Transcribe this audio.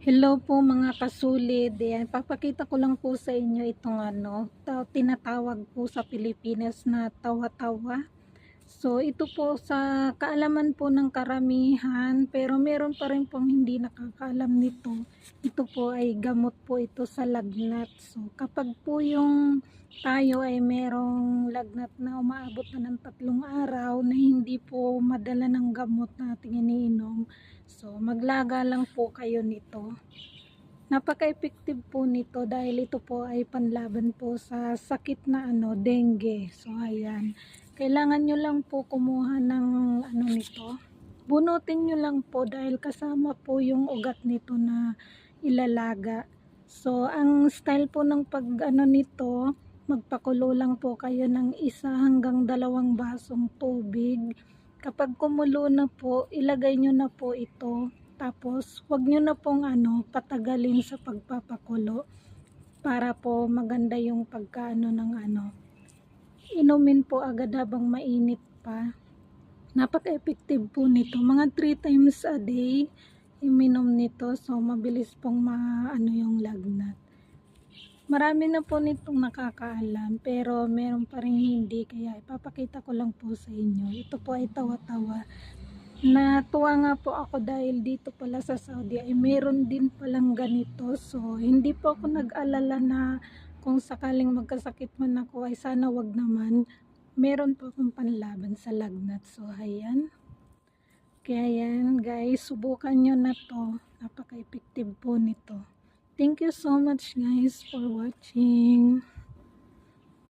Hello po mga kasulid. Ayan, papakita ko lang po sa inyo itong tinatawag po sa Pilipinas na tawa-tawa. So ito po sa kaalaman po ng karamihan, pero meron pa rin pong hindi nakakaalam nito. Ito po ay gamot po ito sa lagnat. So kapag po yung tayo ay merong lagnat na umaabot na ng 3 araw na hindi po madala ng gamot na ating iniinom, so maglaga lang po kayo nito. Napaka-effective po nito dahil ito po ay panlaban po sa sakit na dengue. So ayan, kailangan nyo lang po kumuha ng nito. Bunutin nyo lang po dahil kasama po yung ugat nito na ilalaga. So ang style po ng pag nito, magpakulo lang po kayo ng 1 hanggang 2 basong tubig. Kapag kumulo na po, ilagay nyo na po ito. Tapos, wag nyo na pong patagalin sa pagpapakulo para po maganda yung pagkaano ng Inumin po agad habang mainit pa. Napaka-effective po nito. Mga 3 times a day iminom nito. So, mabilis pong yung lagnat. Marami na po nitong nakakaalam, pero meron pa rin hindi. Kaya ipapakita ko lang po sa inyo. Ito po ay tawa-tawa. Natuwa nga po ako dahil dito pala sa Saudi ay meron din palang ganito. So hindi po ako nag-alala na kung sakaling magkasakit man ako ay sana wag naman. Meron po akong panlaban sa lagnat. So ayan. Kaya yan guys, subukan nyo na to. Napaka-effective po nito. Thank you so much guys for watching.